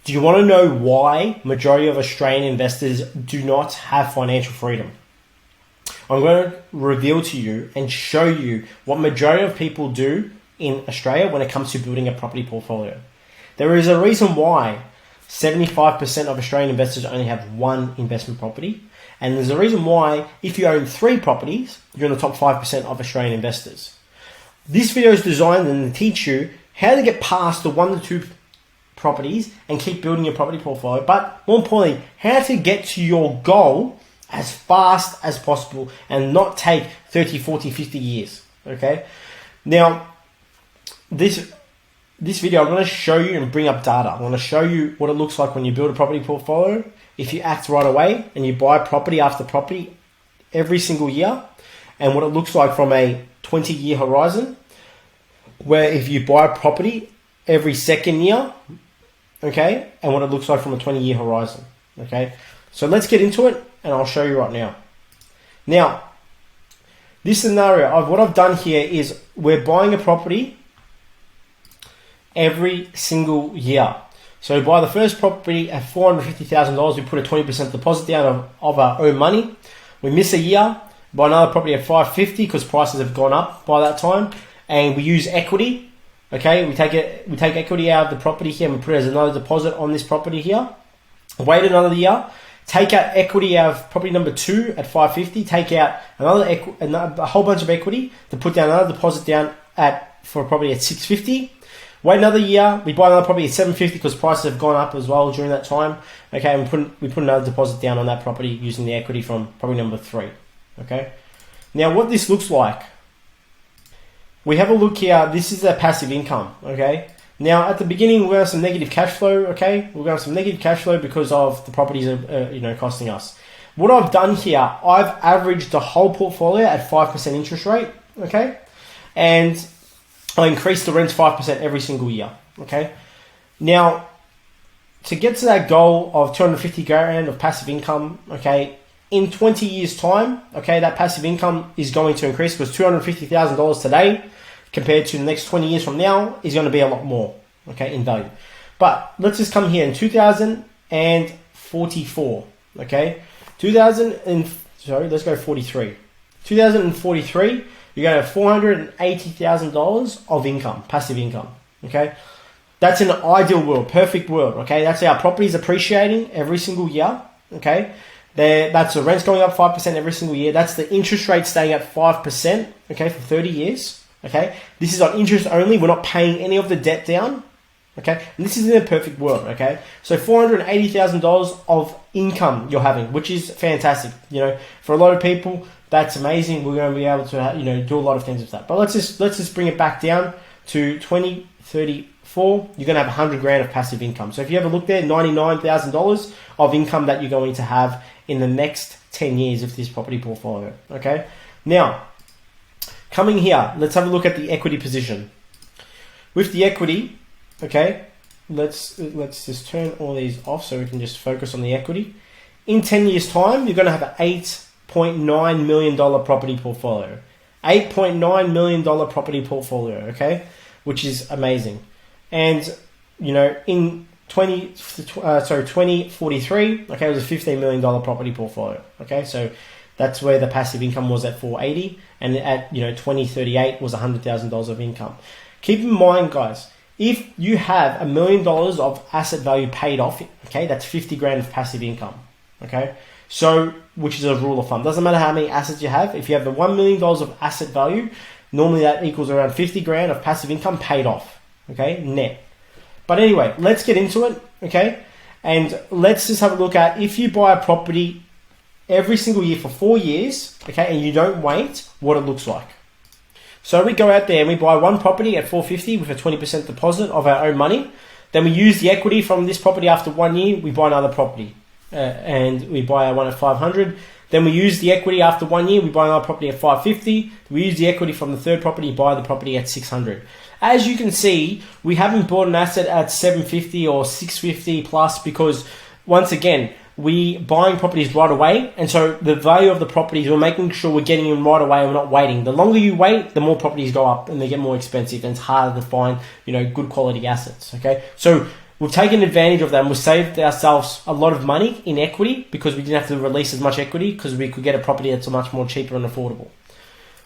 Do you want to know why majority of Australian investors do not have financial freedom? I'm going to reveal to you and show you what majority of people do in Australia when it comes to building a property portfolio. There is a reason why 75% of Australian investors only have one investment property. And there's a reason why if you own 3 properties, you're in the top 5% of Australian investors. This video is designed to teach you how to get past the 1 to 2 properties and keep building your property portfolio, but more importantly, how to get to your goal as fast as possible and not take 30, 40, 50 years, okay? Now, this video, I'm going to show you and bring up data. I want to show you what it looks like when you build a property portfolio, if you act right away and you buy property after property every single year, and what it looks like from a 20-year horizon, where if you buy a property every second year, okay, and what it looks like from a 20-year horizon, okay? So let's get into it, and I'll show you right now. Now, this scenario, what I've done here is we're buying a property every single year. So we buy the first property at $450,000, we put a 20% deposit down of our own money. We miss a year, buy another property at $550 because prices have gone up by that time, and we use equity. Okay, we take equity out of the property here and we put it as another deposit on this property here. Wait another year, take out equity out of property number 2 at $550, take out a whole bunch of equity to put down another deposit down for a property at $650. Wait another year, we buy another property at $750 because prices have gone up as well during that time. Okay, and we put another deposit down on that property using the equity from property number 3. Okay, now what this looks like. We have a look here. This is a passive income, okay? Now, at the beginning, we're going to have some negative cash flow, okay? We're going to have some negative cash flow because of the properties costing us. What I've done here, I've averaged the whole portfolio at 5% interest rate, okay? And I increased the rents 5% every single year, okay? Now, to get to that goal of 250 grand of passive income, okay, in 20 years' time, okay, that passive income is going to increase because $250,000 today compared to the next 20 years from now is going to be a lot more, okay, in value. But let's just come here in 2044, okay? Let's go 43. 2043, you're going to have $480,000 of income, passive income, okay? That's an ideal world, perfect world, okay? That's our properties appreciating every single year, okay? That's the rent's going up 5% every single year. That's the interest rate staying at 5%, okay, for 30 years, okay? This is on interest only. We're not paying any of the debt down, okay? And this is in a perfect world, okay? So $480,000 of income you're having, which is fantastic. You know, for a lot of people, that's amazing. We're going to be able to, do a lot of things with that. But let's just bring it back down to 2034. You're going to have 100 grand of passive income. So if you have a look there, $99,000 of income that you're going to have in the next 10 years of this property portfolio, okay? Now, coming here, let's have a look at the equity position. With the equity, okay, let's just turn all these off so we can just focus on the equity. In 10 years' time, you're going to have an $8.9 million property portfolio. $8.9 million property portfolio, okay, which is amazing. And, in 2043, okay, it was a $15 million property portfolio, okay, so that's where the passive income was at 480, and at 2038 was $100,000 of income. Keep in mind, guys, if you have $1 million of asset value paid off, okay, that's 50 grand of passive income, okay, so which is a rule of thumb. Doesn't matter how many assets you have. If you have the $1 million of asset value, normally that equals around 50 grand of passive income paid off, okay, net. But anyway, let's get into it, okay? And let's just have a look at if you buy a property every single year for 4 years, okay, and you don't wait, what it looks like. So we go out there and we buy one property at $450 with a 20% deposit of our own money. Then we use the equity from this property after 1 year, we buy another property. And we buy one at $500. Then we use the equity after 1 year, we buy another property at $550. We use the equity from the third property, buy the property at $600. As you can see, we haven't bought an asset at $750 or $650 plus because, once again, we buying properties right away, and so the value of the properties, we're making sure we're getting them right away and we're not waiting. The longer you wait, the more properties go up and they get more expensive, and it's harder to find, good quality assets, okay? So we've taken advantage of that and we've saved ourselves a lot of money in equity because we didn't have to release as much equity because we could get a property that's much more cheaper and affordable.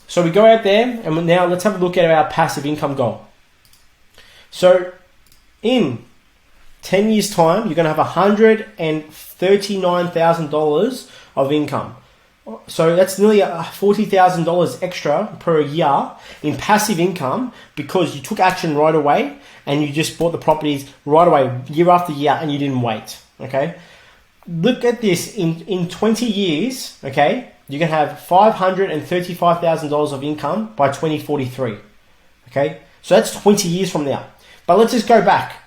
So we go out there and now let's have a look at our passive income goal. So in 10 years time, you're going to have $139,000 of income. So that's nearly $40,000 extra per year in passive income because you took action right away and you just bought the properties right away, year after year, and you didn't wait. Okay, look at this. In 20 years, okay, you're going to have $535,000 of income by 2043. Okay, so that's 20 years from now. But let's just go back.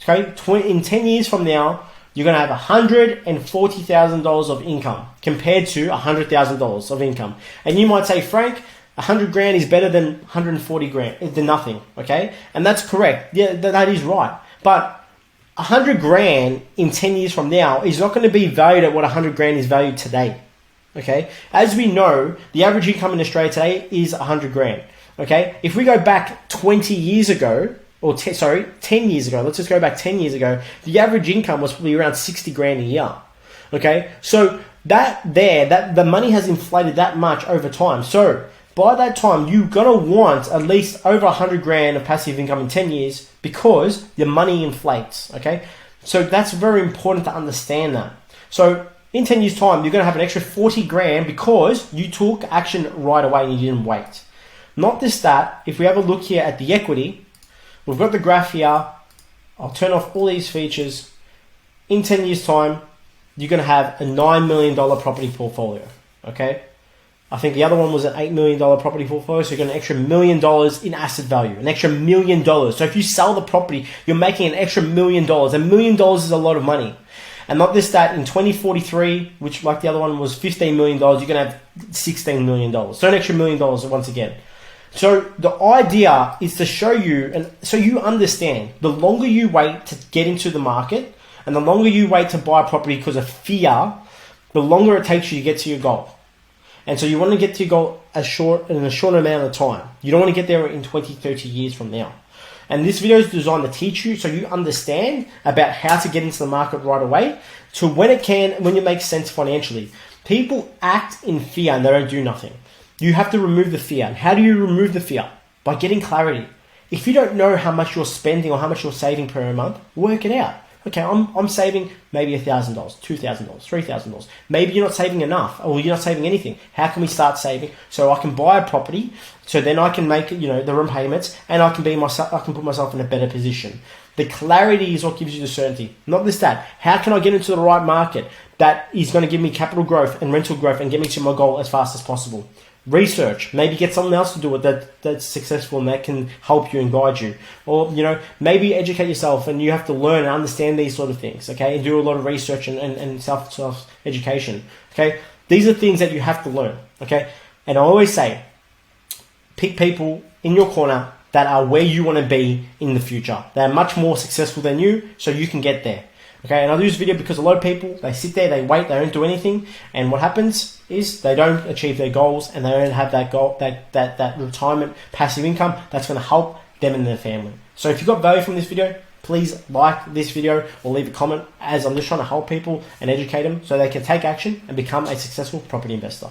Okay, in 10 years from now, you're going to have $140,000 of income compared to $100,000 of income. And you might say, Frank, 100 grand is better than 140 grand, than nothing. Okay, and that's correct. Yeah, that is right. But 100 grand in 10 years from now is not going to be valued at what 100 grand is valued today. Okay, as we know, the average income in Australia today is 100 grand. Okay, if we go back 20 years ago, 10 years ago, let's just go back 10 years ago, the average income was probably around 60 grand a year. Okay, so that the money has inflated that much over time. So by that time, you're going to want at least over 100 grand of passive income in 10 years because your money inflates. Okay, so that's very important to understand that. So in 10 years time, you're going to have an extra 40 grand because you took action right away and you didn't wait. Not just that, if we have a look here at the equity, we've got the graph here. I'll turn off all these features. In 10 years time, you're going to have a $9 million property portfolio. Okay, I think the other one was an $8 million property portfolio, so you're going to extra $1 million in asset value, an extra $1 million. So if you sell the property, you're making an extra $1 million. $1 million is a lot of money. And not just that, in 2043, which like the other one was $15 million, you're going to have $16 million. So an extra $1 million once again. So the idea is to show you, and so you understand, the longer you wait to get into the market and the longer you wait to buy a property because of fear, the longer it takes you to get to your goal. And so you want to get to your goal in a short amount of time. You don't want to get there in 20, 30 years from now. And this video is designed to teach you so you understand about how to get into the market right away to when it makes sense financially. People act in fear and they don't do nothing. You have to remove the fear. And how do you remove the fear? By getting clarity. If you don't know how much you're spending or how much you're saving per month, work it out. Okay, I'm saving maybe $1,000, $2,000, $3,000. Maybe you're not saving enough, or you're not saving anything. How can we start saving so I can buy a property, so then I can make the repayments, and I can put myself in a better position. The clarity is what gives you the certainty. Not just that. How can I get into the right market that is going to give me capital growth and rental growth and get me to my goal as fast as possible? Research, maybe get someone else to do it that's successful and that can help you and guide you. Or, maybe educate yourself and you have to learn and understand these sort of things, okay? And do a lot of research and self-education, okay? These are things that you have to learn, okay? And I always say, pick people in your corner that are where you want to be in the future. They're much more successful than you, so you can get there. Okay, and I do this video because a lot of people, they sit there, they wait, they don't do anything, and what happens is they don't achieve their goals and they don't have that goal, that retirement passive income that's going to help them and their family. So if you got value from this video, please like this video or leave a comment, as I'm just trying to help people and educate them so they can take action and become a successful property investor.